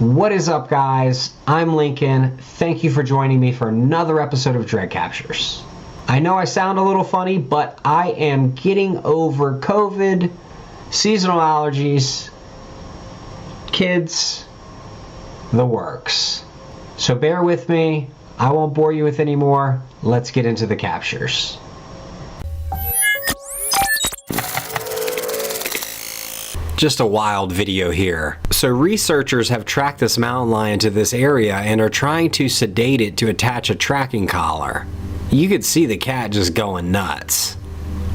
What is up, guys? I'm Lincoln. Thank you for joining me for another episode of Dread Captures. I know I sound a little funny, but I am getting over COVID, seasonal allergies, kids, the works. So bear with me. I won't bore you with any more. Let's get into the captures. Just a wild video here. So researchers have tracked this mountain lion to this area and are trying to sedate it to attach a tracking collar. You could see the cat just going nuts.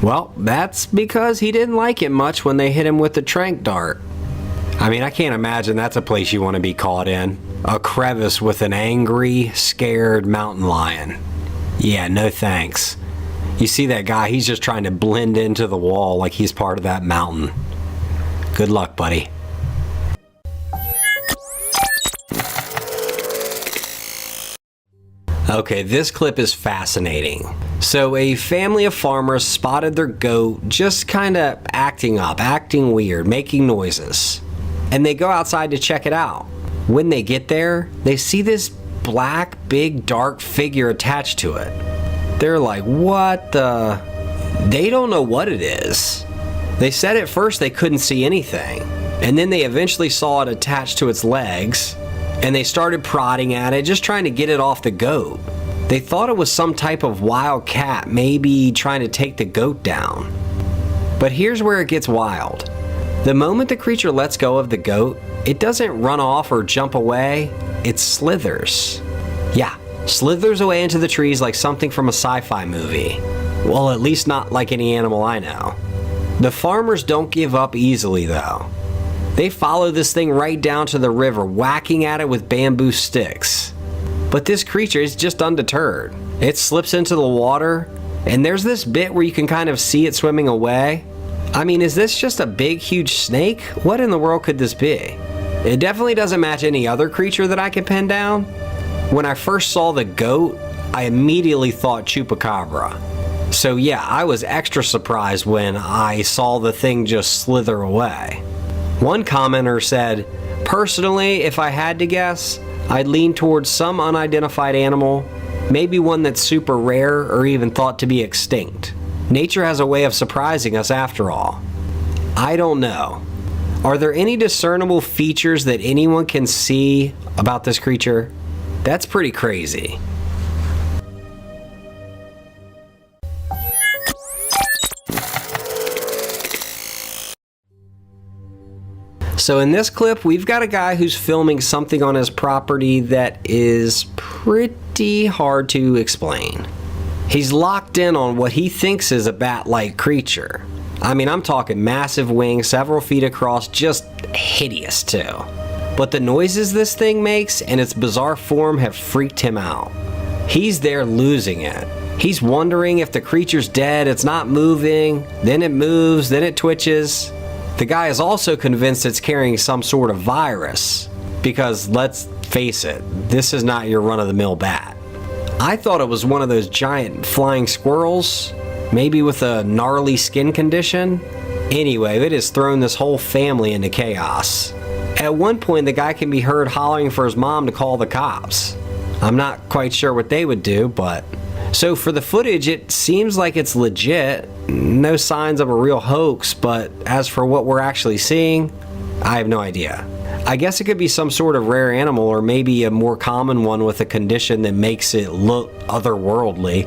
Well, that's because he didn't like it much when they hit him with the tranq dart. I mean, I can't imagine that's a place you want to be caught in. A crevice with an angry, scared mountain lion. Yeah, no thanks. You see that guy, he's just trying to blend into the wall like he's part of that mountain. Good luck, buddy. Okay, this clip is fascinating. So a family of farmers spotted their goat just kind of acting up, acting weird, making noises. And they go outside to check it out. When they get there, they see this black, big, dark figure attached to it. They're like, what the? They don't know what it is. They said at first they couldn't see anything, and then they eventually saw it attached to its legs, and they started prodding at it, just trying to get it off the goat. They thought it was some type of wild cat, maybe trying to take the goat down. But here's where it gets wild. The moment the creature lets go of the goat, it doesn't run off or jump away, it slithers. Yeah, slithers away into the trees like something from a sci-fi movie. Well, at least not like any animal I know. The farmers don't give up easily though. They follow this thing right down to the river, whacking at it with bamboo sticks. But this creature is just undeterred. It slips into the water, and there's this bit where you can kind of see it swimming away. I mean, is this just a big, huge snake? What in the world could this be? It definitely doesn't match any other creature that I can pin down. When I first saw the goat, I immediately thought chupacabra. So yeah, I was extra surprised when I saw the thing just slither away. One commenter said, personally, if I had to guess, I'd lean towards some unidentified animal, maybe one that's super rare or even thought to be extinct. Nature has a way of surprising us after all. I don't know. Are there any discernible features that anyone can see about this creature? That's pretty crazy. So in this clip, we've got a guy who's filming something on his property that is pretty hard to explain. He's locked in on what he thinks is a bat-like creature. I mean, I'm talking massive wings, several feet across, just hideous too. But the noises this thing makes and its bizarre form have freaked him out. He's there losing it. He's wondering if the creature's dead, it's not moving, then it moves, then it twitches. The guy is also convinced it's carrying some sort of virus, because let's face it, this is not your run-of-the-mill bat. I thought it was one of those giant flying squirrels, maybe with a gnarly skin condition. Anyway, it has thrown this whole family into chaos. At one point, the guy can be heard hollering for his mom to call the cops. I'm not quite sure what they would do, but... So for the footage, it seems like it's legit. No signs of a real hoax, but as for what we're actually seeing, I have no idea. I guess it could be some sort of rare animal, or maybe a more common one with a condition that makes it look otherworldly.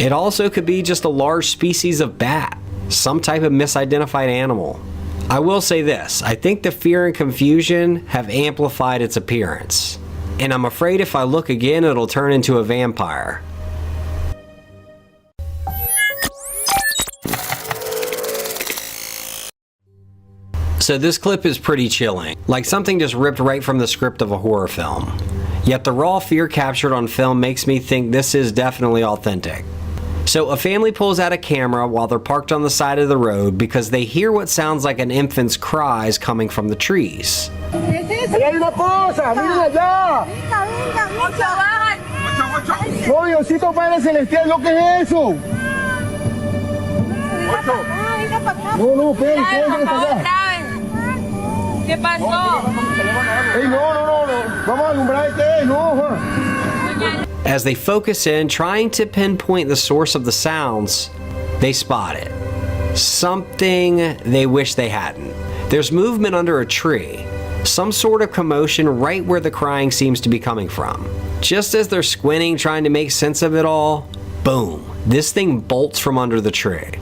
It also could be just a large species of bat, some type of misidentified animal. I will say this, I think the fear and confusion have amplified its appearance. And I'm afraid if I look again, it'll turn into a vampire. So this clip is pretty chilling, like something just ripped right from the script of a horror film. Yet the raw fear captured on film makes me think this is definitely authentic. So a family pulls out a camera while they're parked on the side of the road because they hear what sounds like an infant's cries coming from the trees. ¿Qué pasó? Ey, no. As they focus in, trying to pinpoint the source of the sounds, they spot it. Something they wish they hadn't. There's movement under a tree. Some sort of commotion right where the crying seems to be coming from. Just as they're squinting, trying to make sense of it all, boom, this thing bolts from under the tree.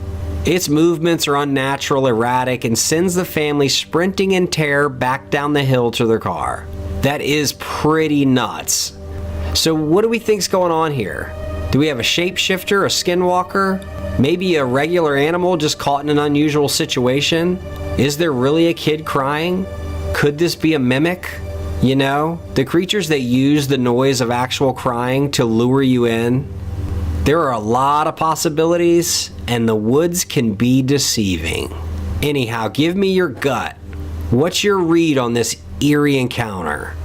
Its movements are unnatural, erratic, and sends the family sprinting in terror back down the hill to their car. That is pretty nuts. So what do we think's going on here? Do we have a shapeshifter, a skinwalker? Maybe a regular animal just caught in an unusual situation? Is there really a kid crying? Could this be a mimic? You know, the creatures that use the noise of actual crying to lure you in. There are a lot of possibilities, and the woods can be deceiving. Anyhow, give me your gut. What's your read on this eerie encounter?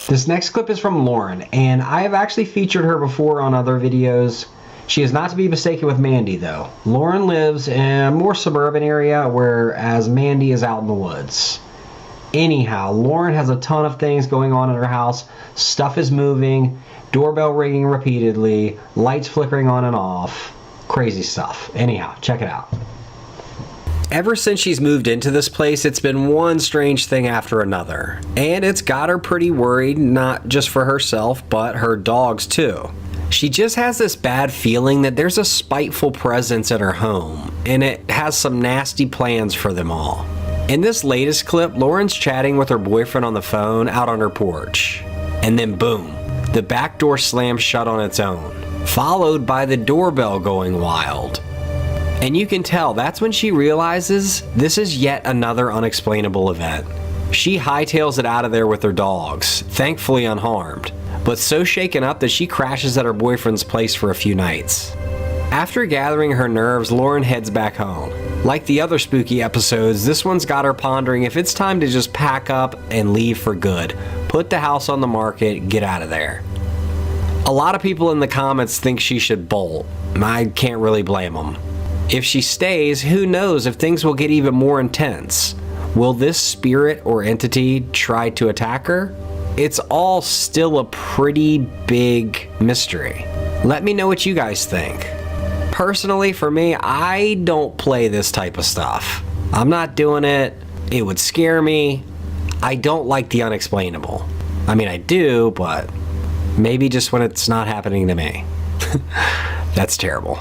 This next clip is from Lauren, and I have actually featured her before on other videos. She is not to be mistaken with Mandy though. Lauren lives in a more suburban area, whereas Mandy is out in the woods. Anyhow, Lauren has a ton of things going on in her house. Stuff is moving, doorbell ringing repeatedly, lights flickering on and off. Crazy stuff. Anyhow, check it out. Ever since she's moved into this place, it's been one strange thing after another. And it's got her pretty worried, not just for herself, but her dogs too. She just has this bad feeling that there's a spiteful presence in her home, and it has some nasty plans for them all. In this latest clip, Lauren's chatting with her boyfriend on the phone out on her porch. And then boom, the back door slams shut on its own, followed by the doorbell going wild. And you can tell that's when she realizes this is yet another unexplainable event. She hightails it out of there with her dogs, thankfully unharmed, but so shaken up that she crashes at her boyfriend's place for a few nights. After gathering her nerves, Lauren heads back home. Like the other spooky episodes, this one's got her pondering if it's time to just pack up and leave for good. Put the house on the market, get out of there. A lot of people in the comments think she should bolt. I can't really blame them. If she stays, who knows if things will get even more intense. Will this spirit or entity try to attack her? It's all still a pretty big mystery. Let me know what you guys think. Personally, for me, I don't play this type of stuff. I'm not doing it. It would scare me. I don't like the unexplainable. I mean, I do, but maybe just when it's not happening to me. That's terrible.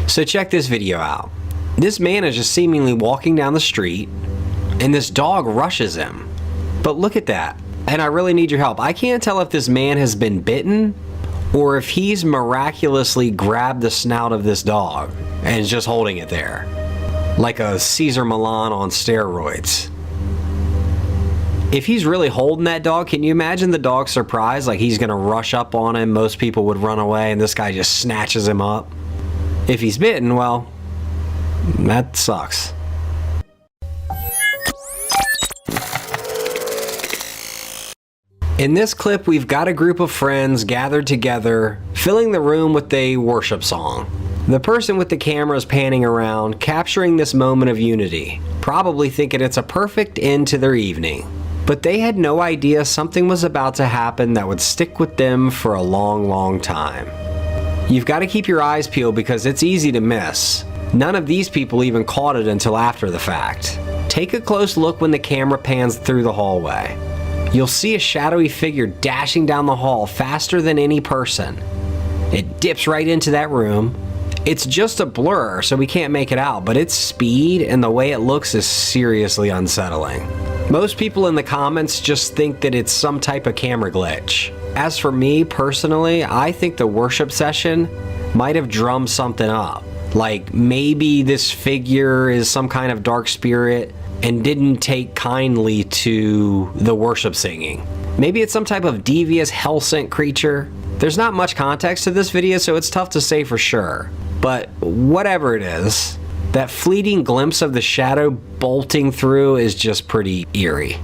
So check this video out. This man is just seemingly walking down the street, and this dog rushes him. But look at that. And I really need your help. I can't tell if this man has been bitten or if he's miraculously grabbed the snout of this dog and is just holding it there. Like a Caesar Milan on steroids. If he's really holding that dog, can you imagine the dog's surprise? Like he's gonna rush up on him, most people would run away, and this guy just snatches him up. If he's bitten, well, that sucks. In this clip, we've got a group of friends gathered together, filling the room with a worship song. The person with the camera is panning around, capturing this moment of unity, probably thinking it's a perfect end to their evening. But they had no idea something was about to happen that would stick with them for a long, long time. You've got to keep your eyes peeled because it's easy to miss. None of these people even caught it until after the fact. Take a close look when the camera pans through the hallway. You'll see a shadowy figure dashing down the hall faster than any person. It dips right into that room. It's just a blur, so we can't make it out, but its speed and the way it looks is seriously unsettling. Most people in the comments just think that it's some type of camera glitch. As for me, personally, I think the worship session might have drummed something up. Like maybe this figure is some kind of dark spirit and didn't take kindly to the worship singing. Maybe it's some type of devious hell-sent creature. There's not much context to this video, so it's tough to say for sure. But whatever it is, that fleeting glimpse of the shadow bolting through is just pretty eerie.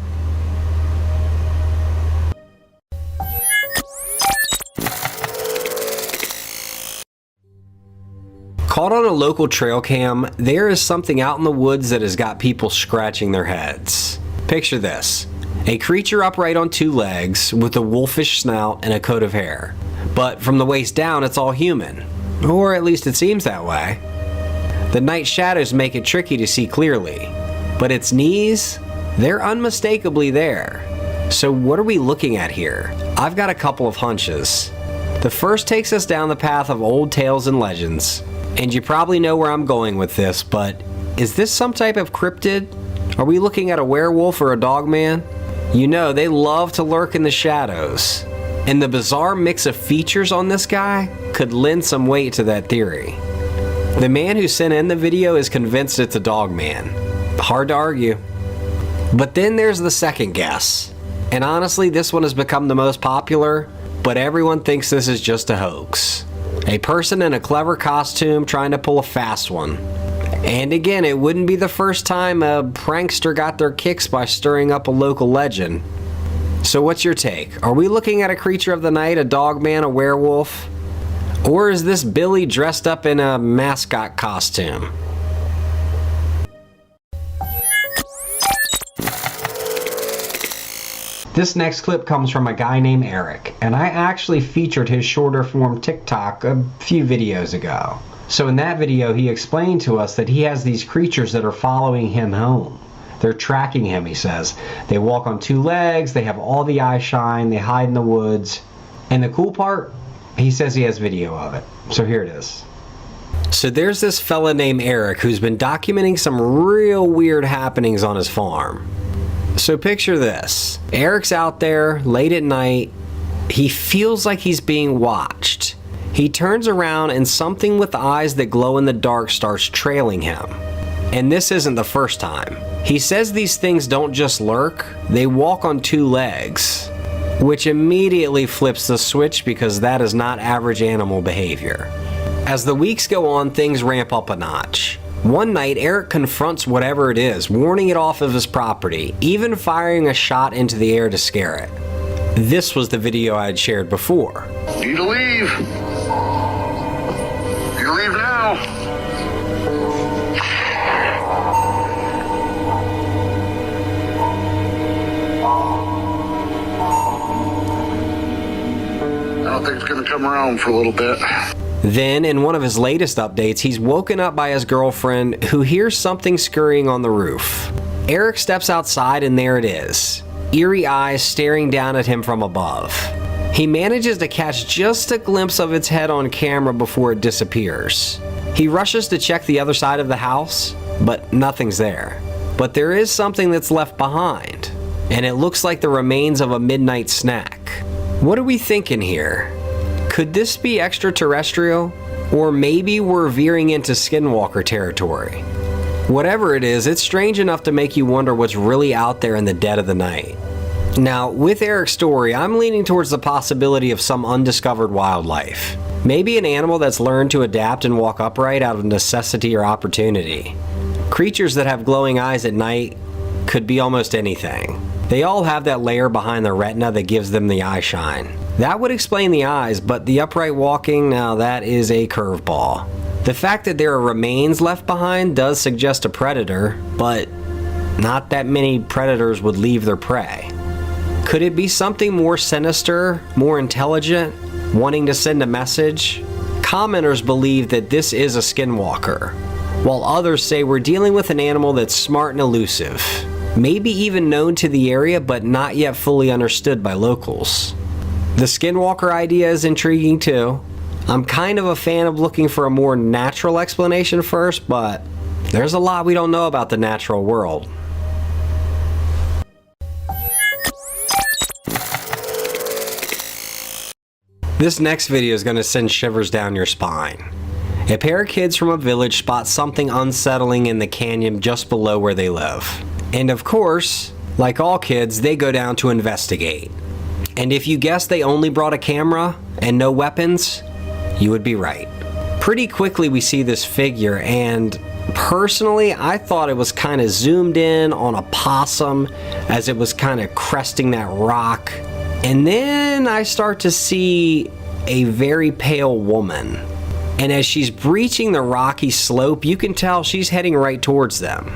Caught on a local trail cam, there is something out in the woods that has got people scratching their heads. Picture this. A creature upright on two legs with a wolfish snout and a coat of hair. But from the waist down, it's all human. Or at least it seems that way. The night shadows make it tricky to see clearly. But its knees, they're unmistakably there. So what are we looking at here? I've got a couple of hunches. The first takes us down the path of old tales and legends. And you probably know where I'm going with this, but is this some type of cryptid? Are we looking at a werewolf or a dogman? You know, they love to lurk in the shadows. And the bizarre mix of features on this guy could lend some weight to that theory. The man who sent in the video is convinced it's a dogman. Hard to argue. But then there's the second guess. And honestly, this one has become the most popular, but everyone thinks this is just a hoax. A person in a clever costume trying to pull a fast one. And again, it wouldn't be the first time a prankster got their kicks by stirring up a local legend. So what's your take? Are we looking at a creature of the night, a dogman, a werewolf? Or is this Billy dressed up in a mascot costume? This next clip comes from a guy named Eric, and I actually featured his shorter form TikTok a few videos ago. So in that video, he explained to us that he has these creatures that are following him home. They're tracking him, he says. They walk on two legs, they have all the eye shine, they hide in the woods. And the cool part, he says he has video of it. So here it is. So there's this fella named Eric who's been documenting some real weird happenings on his farm. So picture this. Eric's out there late at night. He feels like he's being watched. He turns around and something with eyes that glow in the dark starts trailing him. And this isn't the first time. He says these things don't just lurk, they walk on two legs. Which immediately flips the switch because that is not average animal behavior. As the weeks go on, things ramp up a notch. One night, Eric confronts whatever it is, warning it off of his property, even firing a shot into the air to scare it. This was the video I had shared before. Need to leave. You leave now. I don't think it's gonna come around for a little bit. Then, in one of his latest updates, he's woken up by his girlfriend who hears something scurrying on the roof. Eric steps outside and there it is. Eerie eyes staring down at him from above. He manages to catch just a glimpse of its head on camera before it disappears. He rushes to check the other side of the house, but nothing's there. But there is something that's left behind, and it looks like the remains of a midnight snack. What are we thinking here? Could this be extraterrestrial? Or maybe we're veering into skinwalker territory? Whatever it is, it's strange enough to make you wonder what's really out there in the dead of the night. Now, with Eric's story, I'm leaning towards the possibility of some undiscovered wildlife. Maybe an animal that's learned to adapt and walk upright out of necessity or opportunity. Creatures that have glowing eyes at night could be almost anything. They all have that layer behind the retina that gives them the eye shine. That would explain the eyes, but the upright walking, now that is a curveball. The fact that there are remains left behind does suggest a predator, but not that many predators would leave their prey. Could it be something more sinister, more intelligent, wanting to send a message? Commenters believe that this is a skinwalker, while others say we're dealing with an animal that's smart and elusive, maybe even known to the area but not yet fully understood by locals. The skinwalker idea is intriguing too. I'm kind of a fan of looking for a more natural explanation first, but there's a lot we don't know about the natural world. This next video is going to send shivers down your spine. A pair of kids from a village spot something unsettling in the canyon just below where they live. And of course, like all kids, they go down to investigate. And if you guessed they only brought a camera and no weapons, you would be right. Pretty quickly we see this figure, and personally I thought it was kind of zoomed in on a possum as it was kind of cresting that rock. And then I start to see a very pale woman. And as she's breaching the rocky slope, you can tell she's heading right towards them.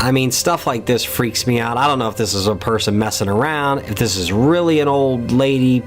I mean, stuff like this freaks me out. I don't know if this is a person messing around, if this is really an old lady.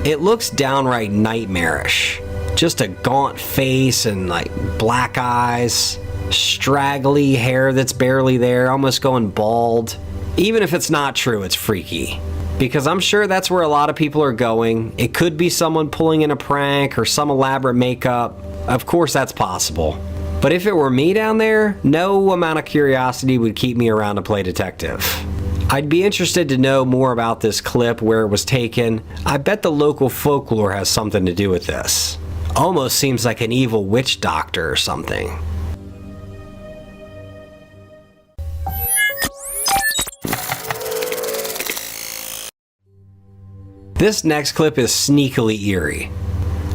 It looks downright nightmarish. Just a gaunt face and like black eyes, straggly hair that's barely there, almost going bald. Even if it's not true, it's freaky. Because I'm sure that's where a lot of people are going. It could be someone pulling in a prank or some elaborate makeup. Of course, that's possible. But if it were me down there, no amount of curiosity would keep me around to play detective. I'd be interested to know more about this clip, where it was taken. I bet the local folklore has something to do with this. Almost seems like an evil witch doctor or something. This next clip is sneakily eerie.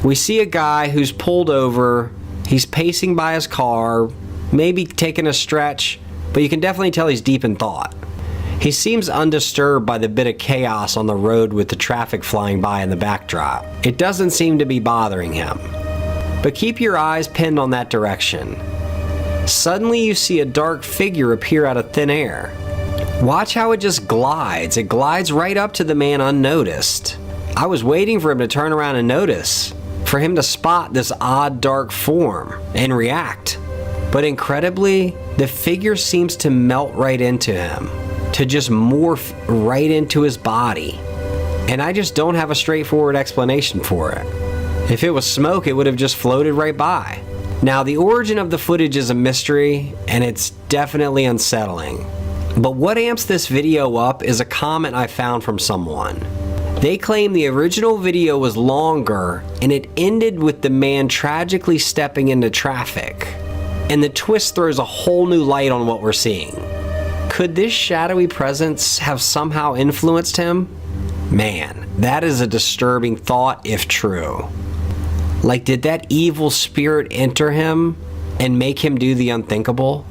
We see a guy who's pulled over. He's pacing by his car, maybe taking a stretch, but you can definitely tell he's deep in thought. He seems undisturbed by the bit of chaos on the road with the traffic flying by in the backdrop. It doesn't seem to be bothering him. But keep your eyes pinned on that direction. Suddenly you see a dark figure appear out of thin air. Watch how it just glides. It glides right up to the man unnoticed. I was waiting for him to turn around and notice, for him to spot this odd dark form and react. But incredibly, the figure seems to melt right into him, to just morph right into his body. And I just don't have a straightforward explanation for it. If it was smoke, it would have just floated right by. Now, the origin of the footage is a mystery, and it's definitely unsettling. But what amps this video up is a comment I found from someone. They claim the original video was longer, and it ended with the man tragically stepping into traffic. And the twist throws a whole new light on what we're seeing. Could this shadowy presence have somehow influenced him? Man, that is a disturbing thought if true. Like, did that evil spirit enter him and make him do the unthinkable?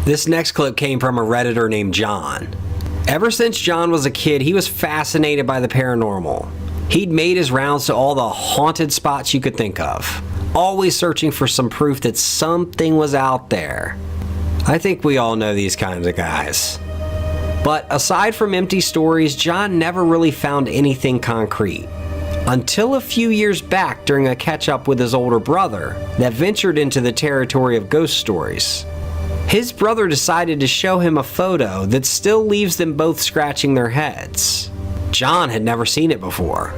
This next clip came from a Redditor named John. Ever since John was a kid, he was fascinated by the paranormal. He'd made his rounds to all the haunted spots you could think of, always searching for some proof that something was out there. I think we all know these kinds of guys. But aside from empty stories, John never really found anything concrete. Until a few years back during a catch-up with his older brother that ventured into the territory of ghost stories. His brother decided to show him a photo that still leaves them both scratching their heads. John had never seen it before.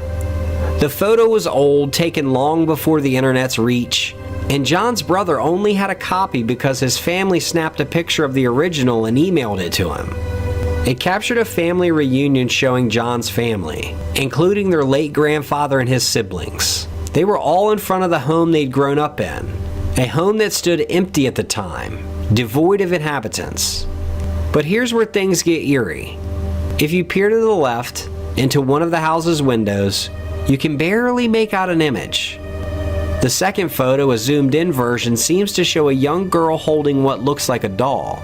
The photo was old, taken long before the internet's reach, and John's brother only had a copy because his family snapped a picture of the original and emailed it to him. It captured a family reunion showing John's family, including their late grandfather and his siblings. They were all in front of the home they'd grown up in, a home that stood empty at the time, devoid of inhabitants. But here's where things get eerie. If you peer to the left, into one of the house's windows, you can barely make out an image. The second photo, a zoomed-in version, seems to show a young girl holding what looks like a doll,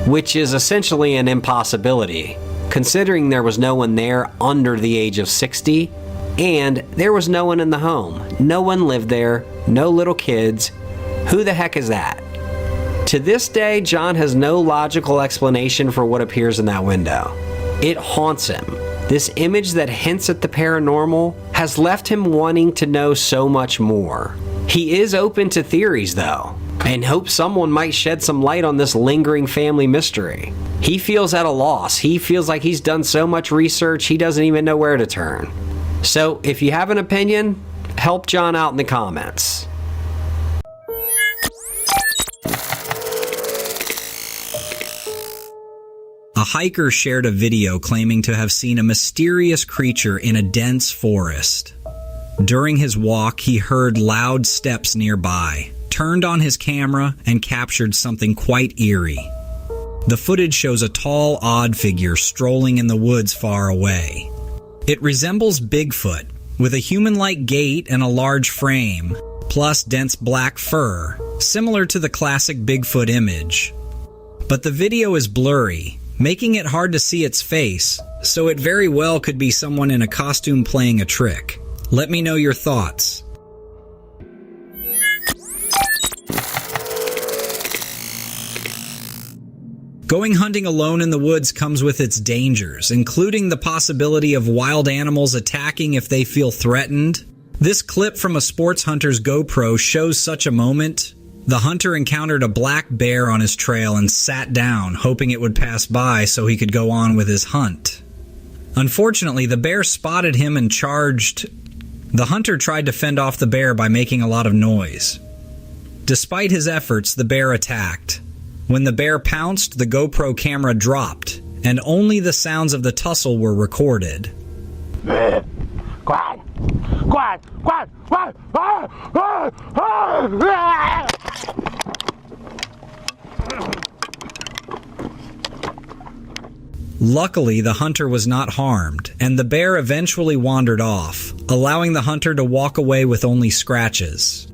which is essentially an impossibility, considering there was no one there under the age of 60, and there was no one in the home. No one lived there, no little kids. Who the heck is that? To this day, John has no logical explanation for what appears in that window. It haunts him. This image that hints at the paranormal has left him wanting to know so much more. He is open to theories, though, and hopes someone might shed some light on this lingering family mystery. He feels at a loss. He feels like he's done so much research, he doesn't even know where to turn. So, if you have an opinion, help John out in the comments. A hiker shared a video claiming to have seen a mysterious creature in a dense forest. During his walk, he heard loud steps nearby, turned on his camera, and captured something quite eerie. The footage shows a tall, odd figure strolling in the woods far away. It resembles Bigfoot, with a human-like gait and a large frame, plus dense black fur, similar to the classic Bigfoot image. But the video is blurry, making it hard to see its face, so it very well could be someone in a costume playing a trick. Let me know your thoughts. Going hunting alone in the woods comes with its dangers, including the possibility of wild animals attacking if they feel threatened. This clip from a sports hunter's GoPro shows such a moment. The hunter encountered a black bear on his trail and sat down, hoping it would pass by so he could go on with his hunt. Unfortunately, the bear spotted him and charged. The hunter tried to fend off the bear by making a lot of noise. Despite his efforts, the bear attacked. When the bear pounced, the GoPro camera dropped, and only the sounds of the tussle were recorded. Luckily, the hunter was not harmed, and the bear eventually wandered off, allowing the hunter to walk away with only scratches.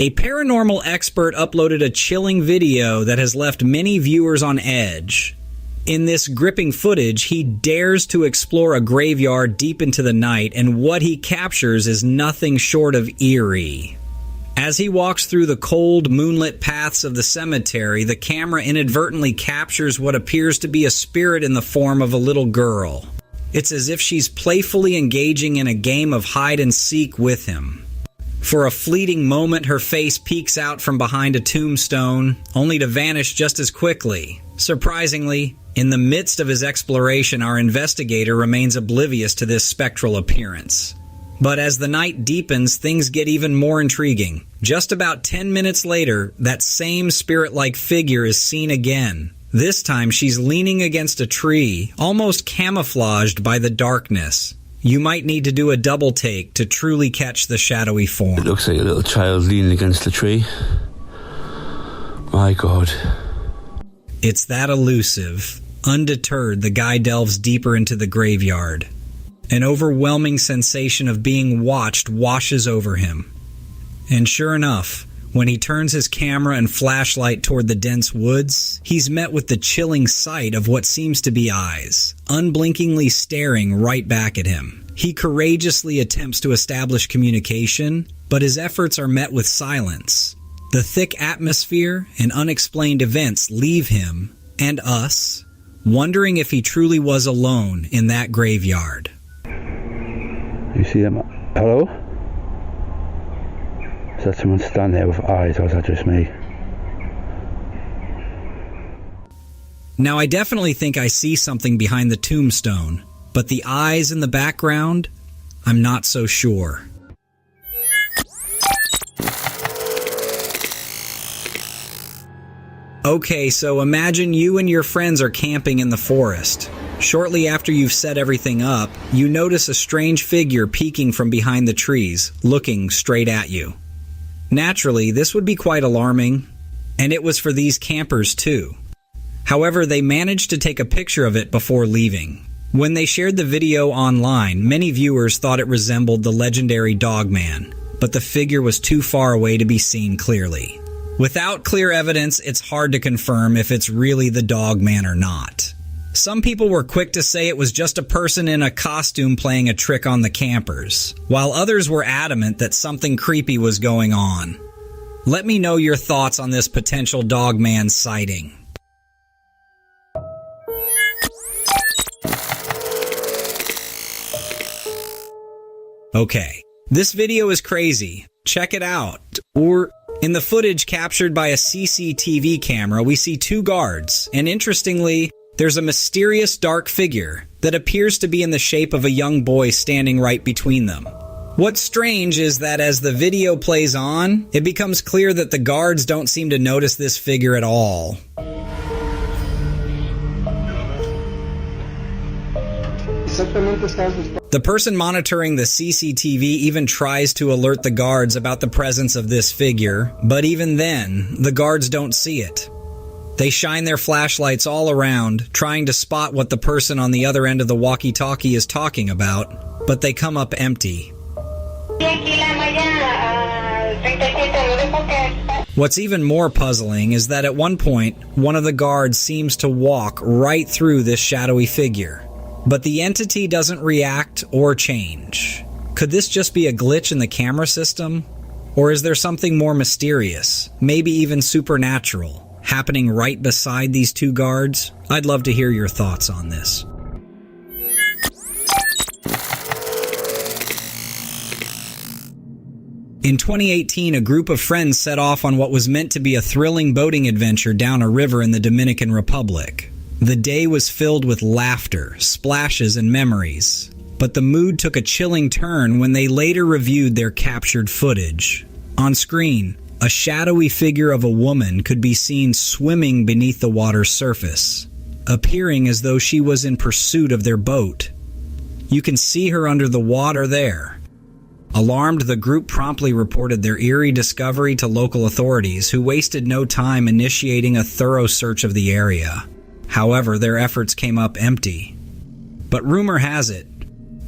A paranormal expert uploaded a chilling video that has left many viewers on edge. In this gripping footage, he dares to explore a graveyard deep into the night, and what he captures is nothing short of eerie. As he walks through the cold, moonlit paths of the cemetery, the camera inadvertently captures what appears to be a spirit in the form of a little girl. It's as if she's playfully engaging in a game of hide and seek with him. For a fleeting moment, her face peeks out from behind a tombstone, only to vanish just as quickly. Surprisingly, in the midst of his exploration, our investigator remains oblivious to this spectral appearance. But as the night deepens, things get even more intriguing. Just about 10 minutes later, that same spirit-like figure is seen again. This time, she's leaning against a tree, almost camouflaged by the darkness. You might need to do a double take to truly catch the shadowy form. It looks like a little child leaning against the tree. My God. It's that elusive. Undeterred, the guy delves deeper into the graveyard. An overwhelming sensation of being watched washes over him. And sure enough, when he turns his camera and flashlight toward the dense woods, he's met with the chilling sight of what seems to be eyes, unblinkingly staring right back at him. He courageously attempts to establish communication, but his efforts are met with silence. The thick atmosphere and unexplained events leave him, and us, wondering if he truly was alone in that graveyard. You see them? Hello? Is that someone standing there with eyes, or is that just me? Now, I definitely think I see something behind the tombstone, but the eyes in the background, I'm not so sure. Okay, so imagine you and your friends are camping in the forest. Shortly after you've set everything up, you notice a strange figure peeking from behind the trees, looking straight at you. Naturally, this would be quite alarming, and it was for these campers too. However, they managed to take a picture of it before leaving. When they shared the video online, many viewers thought it resembled the legendary Dogman, but the figure was too far away to be seen clearly. Without clear evidence, it's hard to confirm if it's really the Dogman or not. Some people were quick to say it was just a person in a costume playing a trick on the campers, while others were adamant that something creepy was going on. Let me know your thoughts on this potential Dogman sighting. Okay, this video is crazy. Check it out. In the footage captured by a CCTV camera, we see two guards, and interestingly, there's a mysterious dark figure that appears to be in the shape of a young boy standing right between them. What's strange is that as the video plays on, it becomes clear that the guards don't seem to notice this figure at all. The person monitoring the CCTV even tries to alert the guards about the presence of this figure, but even then, the guards don't see it. They shine their flashlights all around, trying to spot what the person on the other end of the walkie-talkie is talking about, but they come up empty. What's even more puzzling is that at one point, one of the guards seems to walk right through this shadowy figure, but the entity doesn't react or change. Could this just be a glitch in the camera system? Or is there something more mysterious, maybe even supernatural, happening right beside these two guards? I'd love to hear your thoughts on this. In 2018, a group of friends set off on what was meant to be a thrilling boating adventure down a river in the Dominican Republic. The day was filled with laughter, splashes, and memories. But the mood took a chilling turn when they later reviewed their captured footage. On screen, a shadowy figure of a woman could be seen swimming beneath the water's surface, appearing as though she was in pursuit of their boat. You can see her under the water there. Alarmed, the group promptly reported their eerie discovery to local authorities, who wasted no time initiating a thorough search of the area. However, their efforts came up empty. But rumor has it,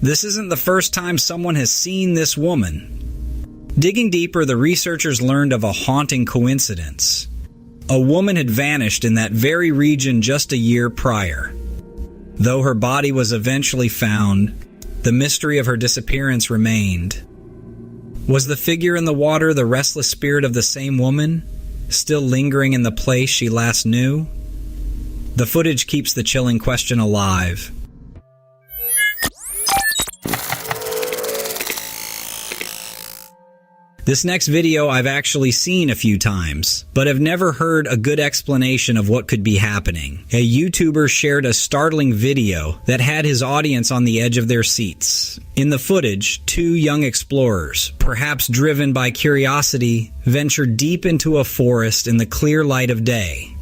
this isn't the first time someone has seen this woman. Digging deeper, the researchers learned of a haunting coincidence. A woman had vanished in that very region just a year prior. Though her body was eventually found, the mystery of her disappearance remained. Was the figure in the water the restless spirit of the same woman, still lingering in the place she last knew? The footage keeps the chilling question alive. This next video I've actually seen a few times, but have never heard a good explanation of what could be happening. A YouTuber shared a startling video that had his audience on the edge of their seats. In the footage, two young explorers, perhaps driven by curiosity, venture deep into a forest in the clear light of day.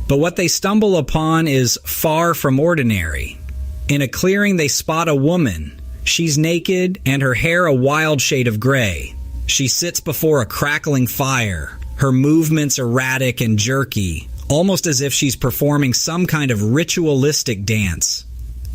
But what they stumble upon is far from ordinary. In a clearing, they spot a woman. She's naked and her hair a wild shade of gray. She sits before a crackling fire, her movements erratic and jerky, almost as if she's performing some kind of ritualistic dance.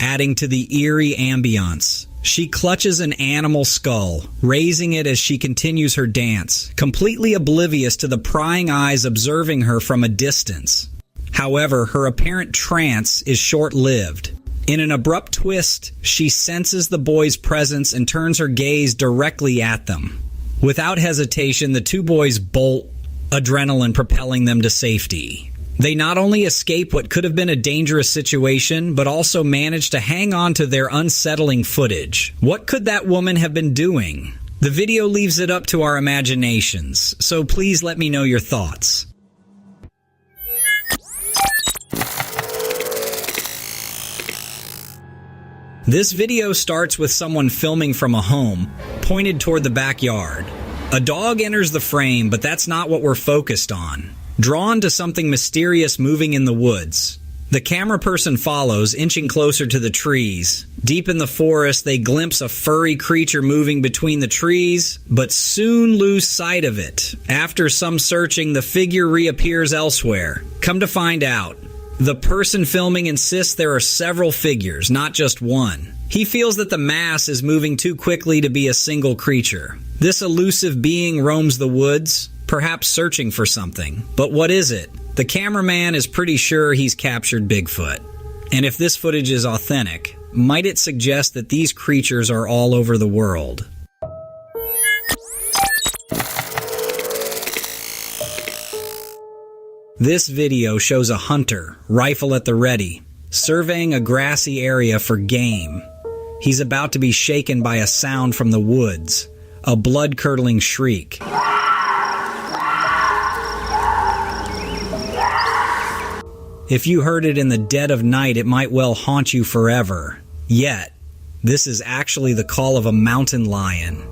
Adding to the eerie ambiance, she clutches an animal skull, raising it as she continues her dance, completely oblivious to the prying eyes observing her from a distance. However, her apparent trance is short-lived. In an abrupt twist, she senses the boys' presence and turns her gaze directly at them. Without hesitation, the two boys bolt, adrenaline propelling them to safety. They not only escape what could have been a dangerous situation, but also manage to hang on to their unsettling footage. What could that woman have been doing? The video leaves it up to our imaginations, so please let me know your thoughts. This video starts with someone filming from a home, pointed toward the backyard. A dog enters the frame, but that's not what we're focused on. Drawn to something mysterious moving in the woods, the camera person follows, inching closer to the trees. Deep in the forest, they glimpse a furry creature moving between the trees, but soon lose sight of it. After some searching, the figure reappears elsewhere. Come to find out, the person filming insists there are several figures, not just one. He feels that the mass is moving too quickly to be a single creature. This elusive being roams the woods, perhaps searching for something. But what is it? The cameraman is pretty sure he's captured Bigfoot. And if this footage is authentic, might it suggest that these creatures are all over the world? This video shows a hunter, rifle at the ready, surveying a grassy area for game. He's about to be shaken by a sound from the woods, a blood-curdling shriek. If you heard it in the dead of night, it might well haunt you forever. Yet, this is actually the call of a mountain lion.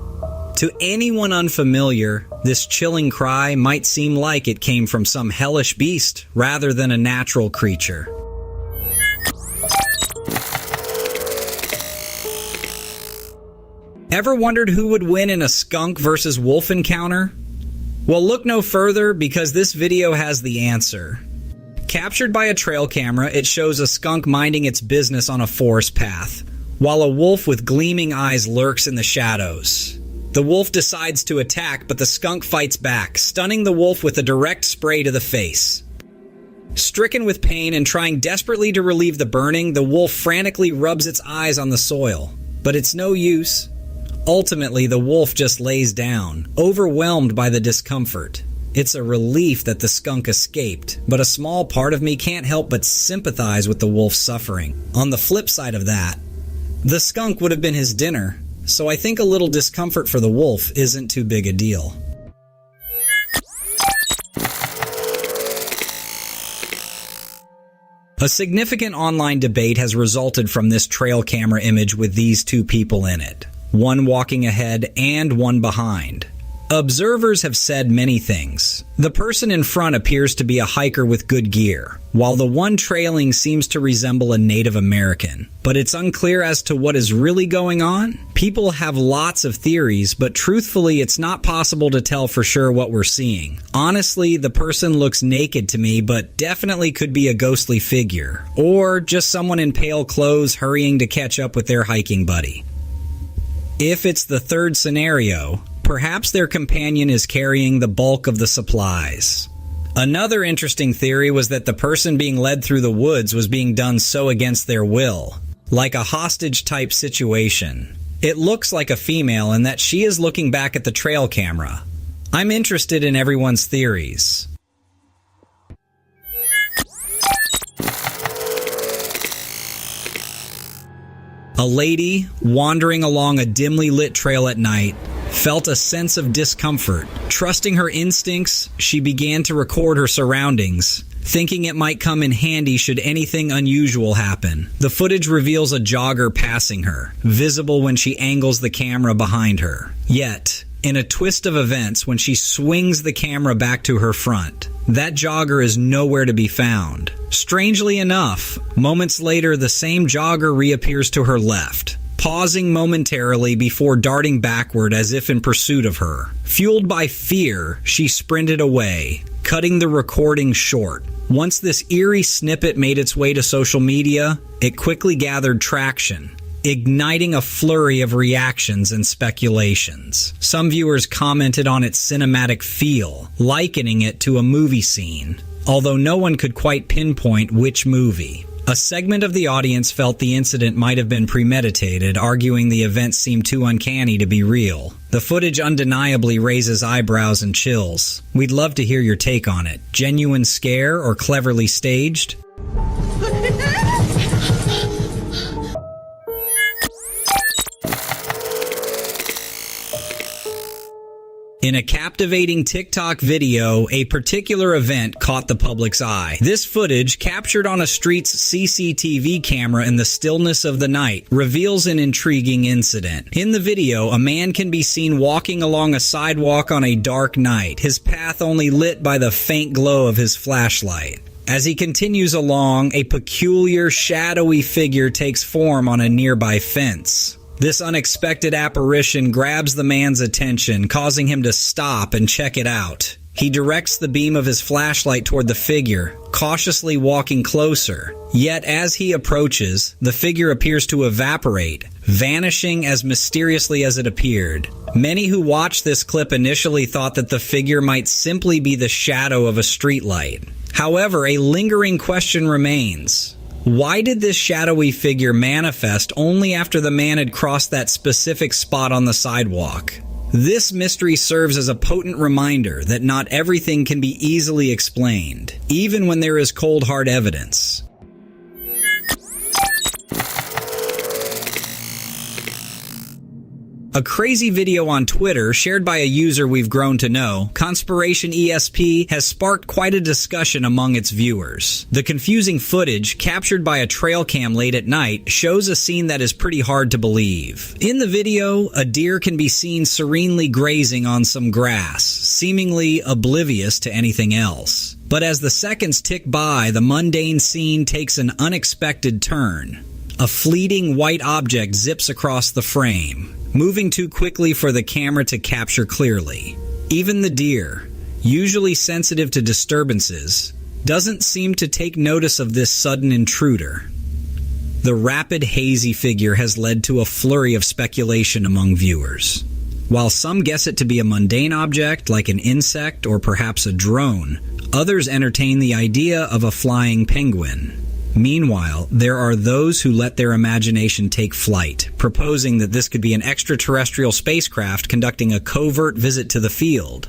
To anyone unfamiliar, this chilling cry might seem like it came from some hellish beast rather than a natural creature. Ever wondered who would win in a skunk versus wolf encounter? Well, look no further, because this video has the answer. Captured by a trail camera, it shows a skunk minding its business on a forest path, while a wolf with gleaming eyes lurks in the shadows. The wolf decides to attack, but the skunk fights back, stunning the wolf with a direct spray to the face. Stricken with pain and trying desperately to relieve the burning, the wolf frantically rubs its eyes on the soil. But it's no use. Ultimately, the wolf just lays down, overwhelmed by the discomfort. It's a relief that the skunk escaped, but a small part of me can't help but sympathize with the wolf's suffering. On the flip side of that, the skunk would have been his dinner, so I think a little discomfort for the wolf isn't too big a deal. A significant online debate has resulted from this trail camera image with these two people in it, one walking ahead and one behind. Observers have said many things. The person in front appears to be a hiker with good gear, while the one trailing seems to resemble a Native American. But it's unclear as to what is really going on. People have lots of theories, but truthfully, it's not possible to tell for sure what we're seeing. Honestly, the person looks naked to me, but definitely could be a ghostly figure, or just someone in pale clothes hurrying to catch up with their hiking buddy. If it's the third scenario, perhaps their companion is carrying the bulk of the supplies. Another interesting theory was that the person being led through the woods was being done so against their will, like a hostage-type situation. It looks like a female in that she is looking back at the trail camera. I'm interested in everyone's theories. A lady, wandering along a dimly lit trail at night, felt a sense of discomfort. Trusting her instincts, she began to record her surroundings, thinking it might come in handy should anything unusual happen. The footage reveals a jogger passing her, visible when she angles the camera behind her. Yet, in a twist of events, when she swings the camera back to her front, that jogger is nowhere to be found. Strangely enough, moments later, the same jogger reappears to her left, pausing momentarily before darting backward as if in pursuit of her. Fueled by fear, she sprinted away, cutting the recording short. Once this eerie snippet made its way to social media, it quickly gathered traction, igniting a flurry of reactions and speculations. Some viewers commented on its cinematic feel, likening it to a movie scene, although no one could quite pinpoint which movie. A segment of the audience felt the incident might have been premeditated, arguing the event seemed too uncanny to be real. The footage undeniably raises eyebrows and chills. We'd love to hear your take on it. Genuine scare or cleverly staged? In a captivating TikTok video, a particular event caught the public's eye. This footage, captured on a street's CCTV camera in the stillness of the night, reveals an intriguing incident. In the video, a man can be seen walking along a sidewalk on a dark night, his path only lit by the faint glow of his flashlight. As he continues along, a peculiar, shadowy figure takes form on a nearby fence. This unexpected apparition grabs the man's attention, causing him to stop and check it out. He directs the beam of his flashlight toward the figure, cautiously walking closer. Yet as he approaches, the figure appears to evaporate, vanishing as mysteriously as it appeared. Many who watched this clip initially thought that the figure might simply be the shadow of a streetlight. However, a lingering question remains. Why did this shadowy figure manifest only after the man had crossed that specific spot on the sidewalk? This mystery serves as a potent reminder that not everything can be easily explained, even when there is cold hard evidence. A crazy video on Twitter, shared by a user we've grown to know, Conspiration ESP, has sparked quite a discussion among its viewers. The confusing footage, captured by a Trailcam late at night, shows a scene that is pretty hard to believe. In the video, a deer can be seen serenely grazing on some grass, seemingly oblivious to anything else. But as the seconds tick by, the mundane scene takes an unexpected turn. A fleeting white object zips across the frame, moving too quickly for the camera to capture clearly. Even the deer, usually sensitive to disturbances, doesn't seem to take notice of this sudden intruder. The rapid, hazy figure has led to a flurry of speculation among viewers. While some guess it to be a mundane object like an insect or perhaps a drone, others entertain the idea of a flying penguin. Meanwhile, there are those who let their imagination take flight, proposing that this could be an extraterrestrial spacecraft conducting a covert visit to the field.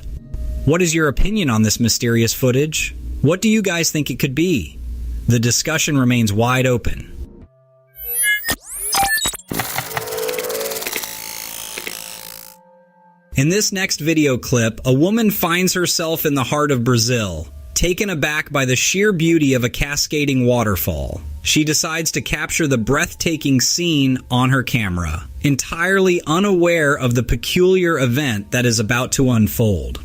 What is your opinion on this mysterious footage? What do you guys think it could be? The discussion remains wide open. In this next video clip, a woman finds herself in the heart of Brazil, taken aback by the sheer beauty of a cascading waterfall. She decides to capture the breathtaking scene on her camera, entirely unaware of the peculiar event that is about to unfold.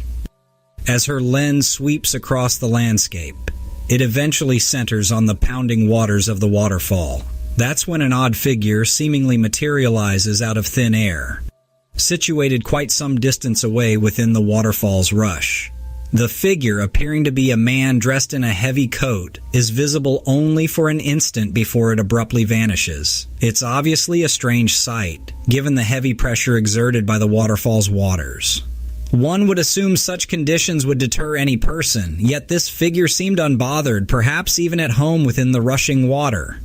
As her lens sweeps across the landscape, it eventually centers on the pounding waters of the waterfall. That's when an odd figure seemingly materializes out of thin air, situated quite some distance away within the waterfall's rush. The figure, appearing to be a man dressed in a heavy coat, is visible only for an instant before it abruptly vanishes. It's obviously a strange sight, given the heavy pressure exerted by the waterfall's waters. One would assume such conditions would deter any person, yet this figure seemed unbothered, perhaps even at home within the rushing water.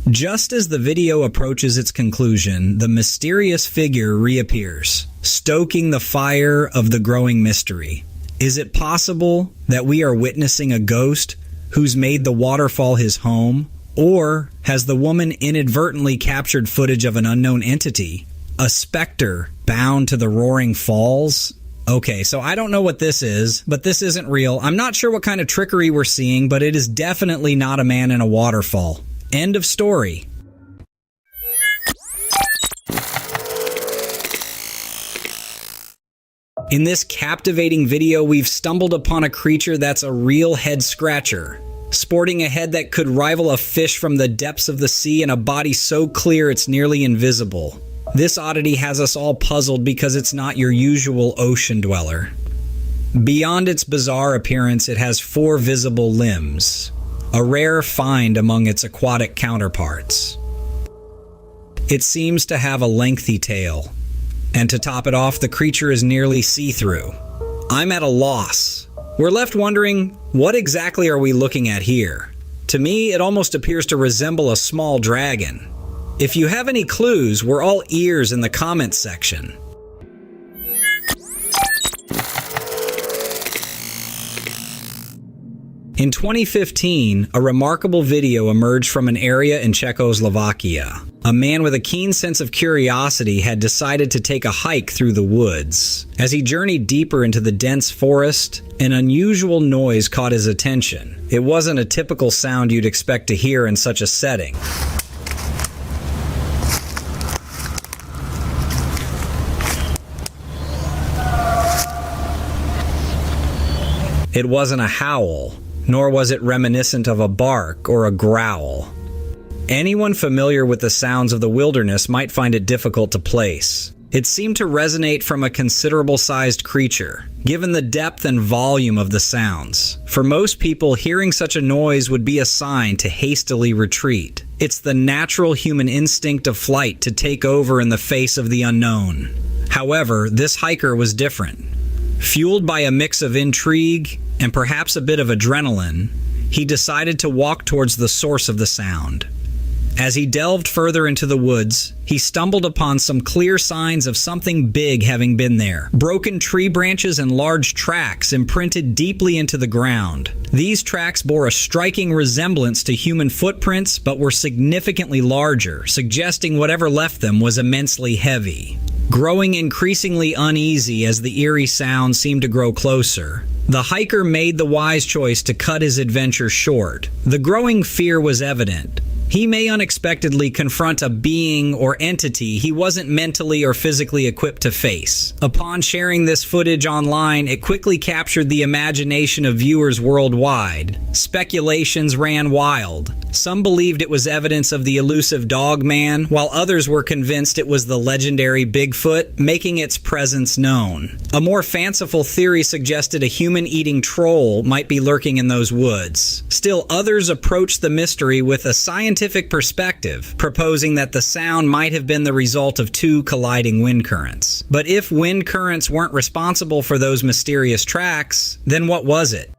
Just as the video approaches its conclusion, the mysterious figure reappears, stoking the fire of the growing mystery. Is it possible that we are witnessing a ghost who's made the waterfall his home? Or has the woman inadvertently captured footage of an unknown entity, a specter bound to the roaring falls? Okay, so I don't know what this is, but this isn't real. I'm not sure what kind of trickery we're seeing, but it is definitely not a man in a waterfall. End of story. In this captivating video, we've stumbled upon a creature that's a real head-scratcher, sporting a head that could rival a fish from the depths of the sea and a body so clear it's nearly invisible. This oddity has us all puzzled because it's not your usual ocean dweller. Beyond its bizarre appearance, it has 4 visible limbs, a rare find among its aquatic counterparts. It seems to have a lengthy tail, and to top it off, the creature is nearly see-through. I'm at a loss. We're left wondering, what exactly are we looking at here? To me, it almost appears to resemble a small dragon. If you have any clues, we're all ears in the comments section. In 2015, a remarkable video emerged from an area in Czechoslovakia. A man with a keen sense of curiosity had decided to take a hike through the woods. As he journeyed deeper into the dense forest, an unusual noise caught his attention. It wasn't a typical sound you'd expect to hear in such a setting. It wasn't a howl, nor was it reminiscent of a bark or a growl. Anyone familiar with the sounds of the wilderness might find it difficult to place. It seemed to resonate from a considerable-sized creature, given the depth and volume of the sounds. For most people, hearing such a noise would be a sign to hastily retreat. It's the natural human instinct of flight to take over in the face of the unknown. However, this hiker was different. Fueled by a mix of intrigue and perhaps a bit of adrenaline, he decided to walk towards the source of the sound. As he delved further into the woods, he stumbled upon some clear signs of something big having been there. Broken tree branches and large tracks imprinted deeply into the ground. These tracks bore a striking resemblance to human footprints, but were significantly larger, suggesting whatever left them was immensely heavy. Growing increasingly uneasy as the eerie sound seemed to grow closer, the hiker made the wise choice to cut his adventure short. The growing fear was evident. He may unexpectedly confront a being or entity he wasn't mentally or physically equipped to face. Upon sharing this footage online, it quickly captured the imagination of viewers worldwide. Speculations ran wild, Some believed it was evidence of the elusive dog man, while others were convinced it was the legendary Bigfoot, making its presence known. A more fanciful theory suggested a human-eating troll might be lurking in those woods. Still, others approached the mystery with a scientific perspective, proposing that the sound might have been the result of two colliding wind currents. But if wind currents weren't responsible for those mysterious tracks, then what was it?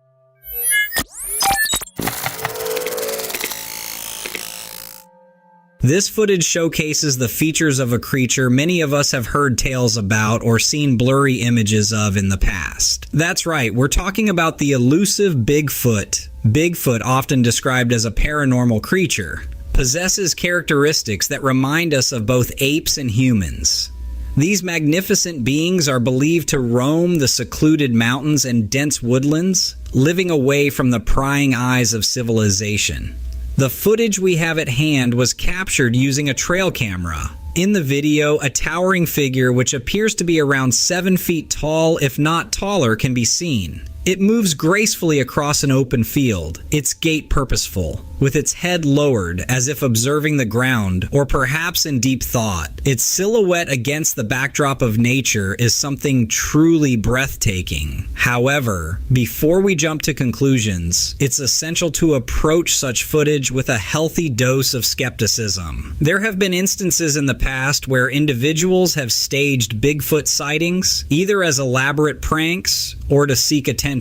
This footage showcases the features of a creature many of us have heard tales about or seen blurry images of in the past. That's right, we're talking about the elusive Bigfoot. Bigfoot, often described as a paranormal creature, possesses characteristics that remind us of both apes and humans. These magnificent beings are believed to roam the secluded mountains and dense woodlands, living away from the prying eyes of civilization. The footage we have at hand was captured using a trail camera. In the video, a towering figure which appears to be around 7 feet tall, if not taller, can be seen. It moves gracefully across an open field, its gait purposeful, with its head lowered as if observing the ground, or perhaps in deep thought. Its silhouette against the backdrop of nature is something truly breathtaking. However, before we jump to conclusions, it's essential to approach such footage with a healthy dose of skepticism. There have been instances in the past where individuals have staged Bigfoot sightings, either as elaborate pranks or to seek attention.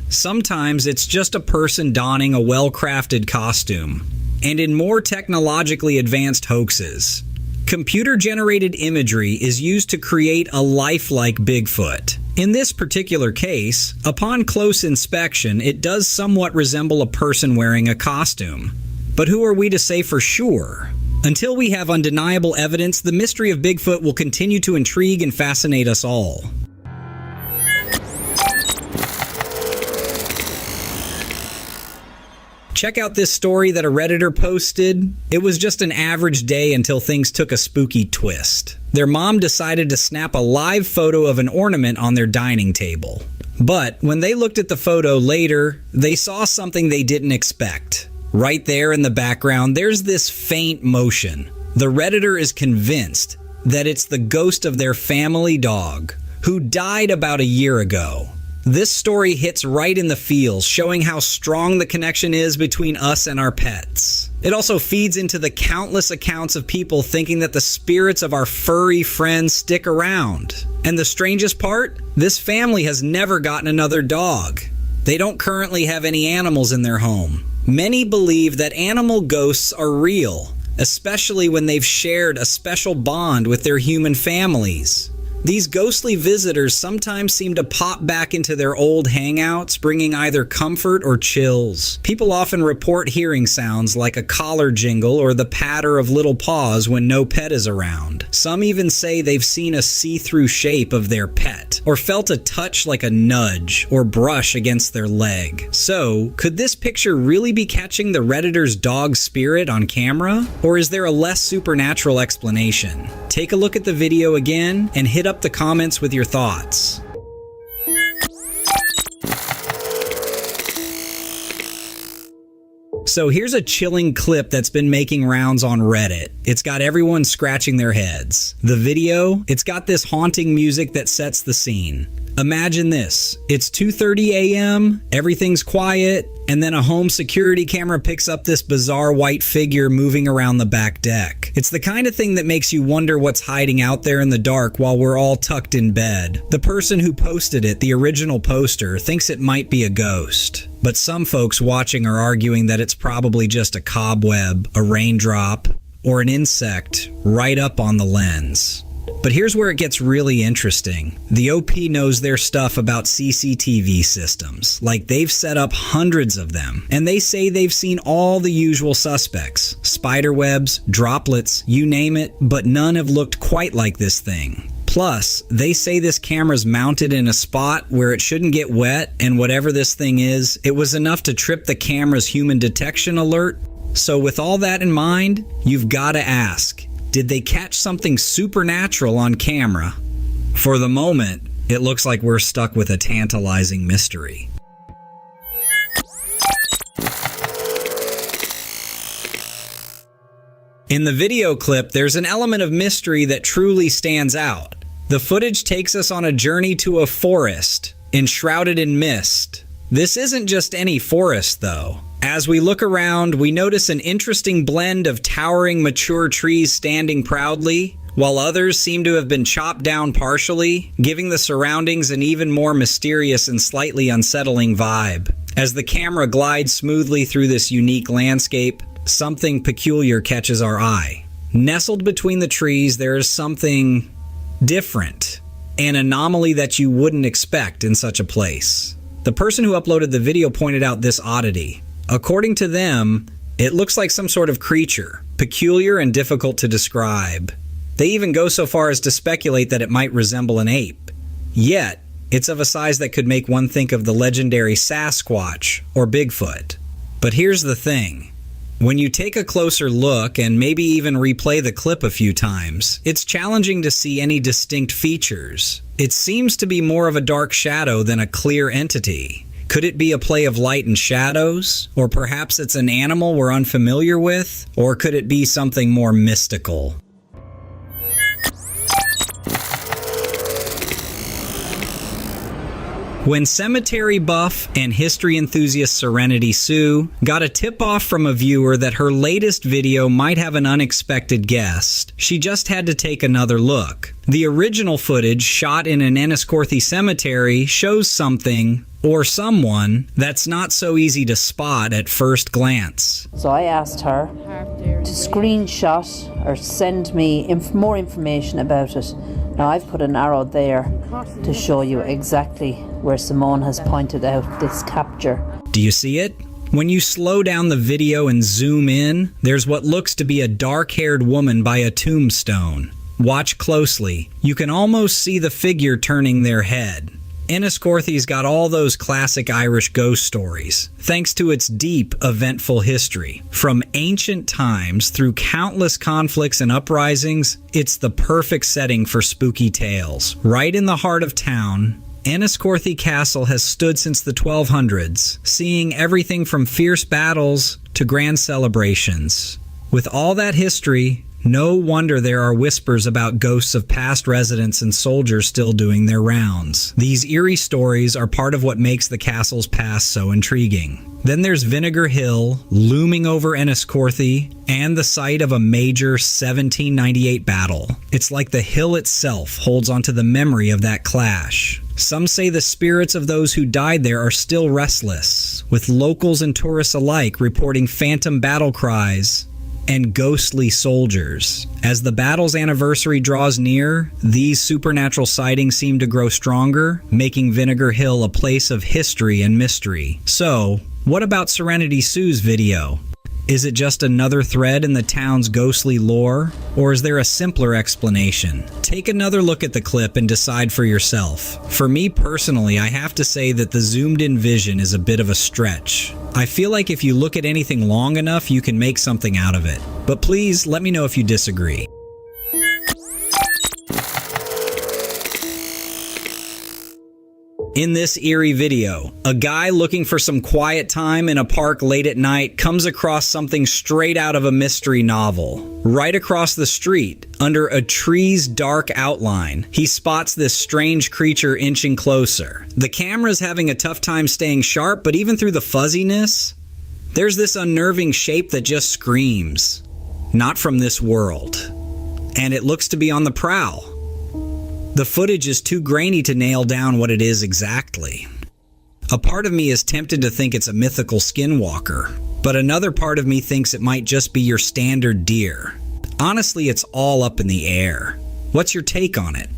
Sometimes it's just a person donning a well-crafted costume. And in more technologically advanced hoaxes, computer-generated imagery is used to create a lifelike Bigfoot. In this particular case, upon close inspection, it does somewhat resemble a person wearing a costume. But who are we to say for sure? Until we have undeniable evidence, the mystery of Bigfoot will continue to intrigue and fascinate us all. Check out this story that a Redditor posted. It was just an average day until things took a spooky twist. Their mom decided to snap a live photo of an ornament on their dining table. But when they looked at the photo later, they saw something they didn't expect. Right there in the background, there's this faint motion. The Redditor is convinced that it's the ghost of their family dog, who died about a year ago. This story hits right in the feels, showing how strong the connection is between us and our pets. It also feeds into the countless accounts of people thinking that the spirits of our furry friends stick around. And the strangest part? This family has never gotten another dog. They don't currently have any animals in their home. Many believe that animal ghosts are real, especially when they've shared a special bond with their human families. These ghostly visitors sometimes seem to pop back into their old hangouts, bringing either comfort or chills. People often report hearing sounds like a collar jingle or the patter of little paws when no pet is around. Some even say they've seen a see-through shape of their pet, or felt a touch like a nudge or brush against their leg. So, could this picture really be catching the Redditor's dog spirit on camera? Or is there a less supernatural explanation? Take a look at the video again and hit up the comments with your thoughts. So here's a chilling clip that's been making rounds on Reddit. It's got everyone scratching their heads. The video, it's got this haunting music that sets the scene. Imagine this. It's 2:30 a.m., everything's quiet, and then a home security camera picks up this bizarre white figure moving around the back deck. It's the kind of thing that makes you wonder what's hiding out there in the dark while we're all tucked in bed. The person who posted it, the original poster, thinks it might be a ghost. But some folks watching are arguing that it's probably just a cobweb, a raindrop, or an insect right up on the lens. But here's where it gets really interesting. The OP knows their stuff about CCTV systems. Like, they've set up hundreds of them. And they say they've seen all the usual suspects. Spider webs, droplets, you name it, but none have looked quite like this thing. Plus, they say this camera's mounted in a spot where it shouldn't get wet, and whatever this thing is, it was enough to trip the camera's human detection alert. So with all that in mind, you've got to ask, did they catch something supernatural on camera? For the moment, it looks like we're stuck with a tantalizing mystery. In the video clip, there's an element of mystery that truly stands out. The footage takes us on a journey to a forest, enshrouded in mist. This isn't just any forest, though. As we look around, we notice an interesting blend of towering, mature trees standing proudly, while others seem to have been chopped down partially, giving the surroundings an even more mysterious and slightly unsettling vibe. As the camera glides smoothly through this unique landscape, something peculiar catches our eye. Nestled between the trees, there is something different, an anomaly that you wouldn't expect in such a place. The person who uploaded the video pointed out this oddity. According to them, it looks like some sort of creature, peculiar and difficult to describe. They even go so far as to speculate that it might resemble an ape. Yet, it's of a size that could make one think of the legendary Sasquatch or Bigfoot. But here's the thing. When you take a closer look and maybe even replay the clip a few times, it's challenging to see any distinct features. It seems to be more of a dark shadow than a clear entity. Could it be a play of light and shadows? Or perhaps it's an animal we're unfamiliar with? Or could it be something more mystical? When cemetery buff and history enthusiast Serenity Sue got a tip-off from a viewer that her latest video might have an unexpected guest, she just had to take another look. The original footage, shot in an Enniscorthy cemetery, shows something, or someone, that's not so easy to spot at first glance. So I asked her to screenshot or send me more information about it. Now I've put an arrow there to show you exactly where Simone has pointed out this capture. Do you see it? When you slow down the video and zoom in, there's what looks to be a dark-haired woman by a tombstone. Watch closely. You can almost see the figure turning their head. Enniscorthy's got all those classic Irish ghost stories, thanks to its deep, eventful history. From ancient times through countless conflicts and uprisings, it's the perfect setting for spooky tales. Right in the heart of town, Enniscorthy Castle has stood since the 1200s, seeing everything from fierce battles to grand celebrations. With all that history, no wonder there are whispers about ghosts of past residents and soldiers still doing their rounds. These eerie stories are part of what makes the castle's past so intriguing. Then there's Vinegar Hill, looming over Enniscorthy, and the site of a major 1798 battle. It's like the hill itself holds onto the memory of that clash. Some say the spirits of those who died there are still restless, with locals and tourists alike reporting phantom battle cries and ghostly soldiers. As the battle's anniversary draws near, these supernatural sightings seem to grow stronger, making Vinegar Hill a place of history and mystery. So, what about Serenity Sue's video? Is it just another thread in the town's ghostly lore, or is there a simpler explanation? Take another look at the clip and decide for yourself. For me personally, I have to say that the zoomed-in vision is a bit of a stretch. I feel like if you look at anything long enough, you can make something out of it. But please, let me know if you disagree. In this eerie video, a guy looking for some quiet time in a park late at night comes across something straight out of a mystery novel. Right across the street, under a tree's dark outline, he spots this strange creature inching closer. The camera's having a tough time staying sharp, but even through the fuzziness, there's this unnerving shape that just screams, "Not from this world." And it looks to be on the prowl. The footage is too grainy to nail down what it is exactly. A part of me is tempted to think it's a mythical skinwalker, but another part of me thinks it might just be your standard deer. Honestly, it's all up in the air. What's your take on it?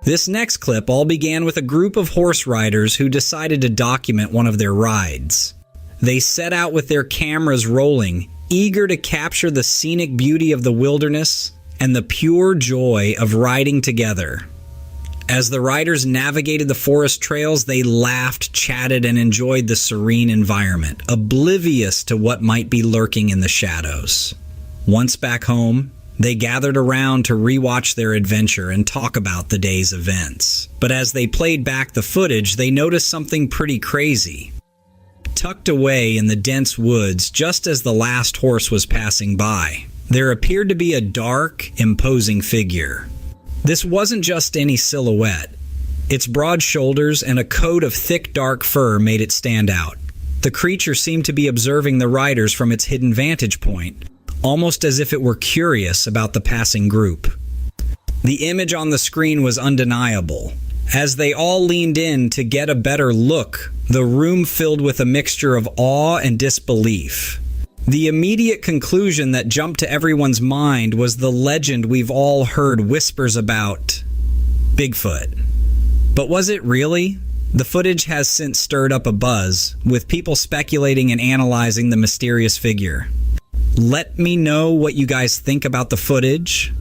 This next clip all began with a group of horse riders who decided to document one of their rides. They set out with their cameras rolling, eager to capture the scenic beauty of the wilderness and the pure joy of riding together. As the riders navigated the forest trails, they laughed, chatted, and enjoyed the serene environment, oblivious to what might be lurking in the shadows. Once back home, they gathered around to rewatch their adventure and talk about the day's events. But as they played back the footage, they noticed something pretty crazy. tucked away in the dense woods just as the last horse was passing by. There appeared to be a dark, imposing figure. This wasn't just any silhouette. Its broad shoulders and a coat of thick dark fur made it stand out. The creature seemed to be observing the riders from its hidden vantage point, almost as if it were curious about the passing group. The image on the screen was undeniable. As they all leaned in to get a better look, the room filled with a mixture of awe and disbelief. The immediate conclusion that jumped to everyone's mind was the legend we've all heard whispers about: Bigfoot. But was it really? The footage has since stirred up a buzz, with people speculating and analyzing the mysterious figure. Let me know what you guys think about the footage.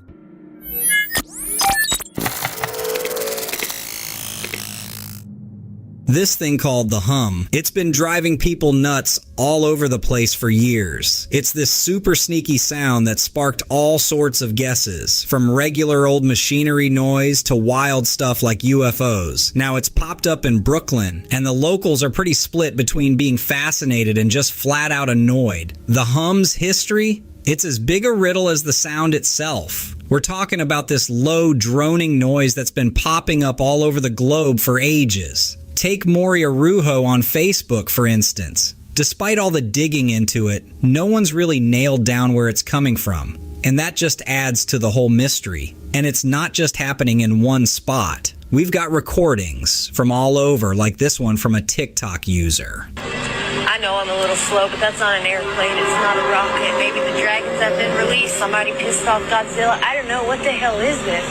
This thing called the hum, it's been driving people nuts all over the place for years. It's this super sneaky sound that sparked all sorts of guesses, from regular old machinery noise to wild stuff like UFOs. Now it's popped up in Brooklyn, and the locals are pretty split between being fascinated and just flat out annoyed. The hum's history? It's as big a riddle as the sound itself. We're talking about this low droning noise that's been popping up all over the globe for ages. Take Moria Rujo on Facebook, for instance. Despite all the digging into it, no one's really nailed down where it's coming from. And that just adds to the whole mystery. And it's not just happening in one spot. We've got recordings from all over, like this one from a TikTok user. I know I'm a little slow, but that's not an airplane. It's not a rocket. Maybe the dragons have been released. Somebody pissed off Godzilla. I don't know. What the hell is this?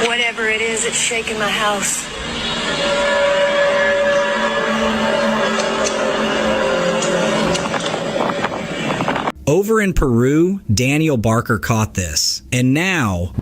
Whatever it is, it's shaking my house. Over in Peru, Daniel Barker caught this, and now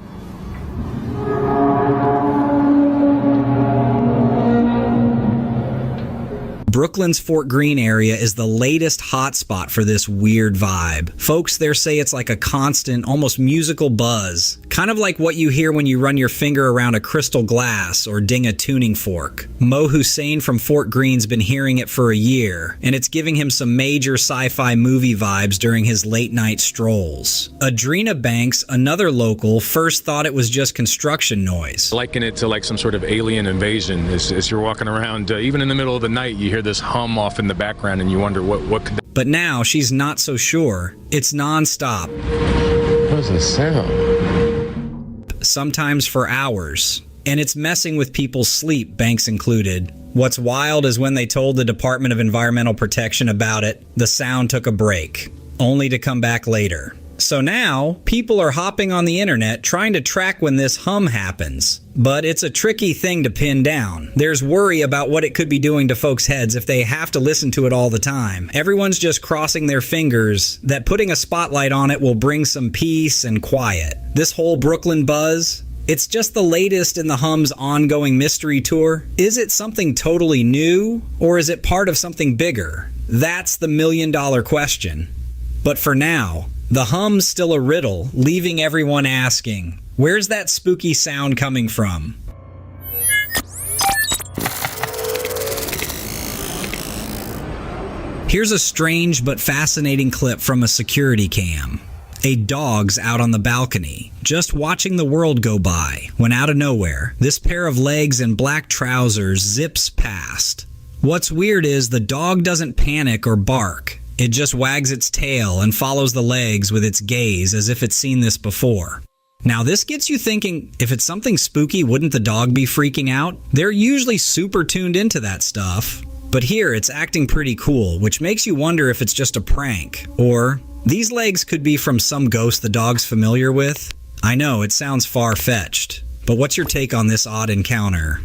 Brooklyn's Fort Greene area is the latest hotspot for this weird vibe. Folks there say it's like a constant, almost musical buzz, kind of like what you hear when you run your finger around a crystal glass or ding a tuning fork. Mo Hussein from Fort Greene's been hearing it for a year, and it's giving him some major sci-fi movie vibes during his late-night strolls. Adrena Banks, another local, first thought it was just construction noise. Liken it to like some sort of alien invasion. As you're walking around, even in the middle of the night, you hear this hum off in the background and you wonder what could that... But now she's not so sure. It's non-stop. What does it sound? Sometimes for hours. And it's messing with people's sleep, Banks included. What's wild is when they told the Department of Environmental Protection about it, the sound took a break, only to come back later. So now, people are hopping on the internet trying to track when this hum happens. But it's a tricky thing to pin down. There's worry about what it could be doing to folks' heads if they have to listen to it all the time. Everyone's just crossing their fingers that putting a spotlight on it will bring some peace and quiet. This whole Brooklyn buzz, it's just the latest in the hum's ongoing mystery tour. Is it something totally new, or is it part of something bigger? That's the million-dollar question. But for now, the hum's still a riddle, leaving everyone asking, where's that spooky sound coming from? Here's a strange but fascinating clip from a security cam. A dog's out on the balcony, just watching the world go by, when out of nowhere, this pair of legs and black trousers zips past. What's weird is the dog doesn't panic or bark. It just wags its tail and follows the legs with its gaze as if it's seen this before. Now this gets you thinking, if it's something spooky, wouldn't the dog be freaking out? They're usually super tuned into that stuff. But here it's acting pretty cool, which makes you wonder if it's just a prank. Or these legs could be from some ghost the dog's familiar with. I know, it sounds far-fetched. But what's your take on this odd encounter?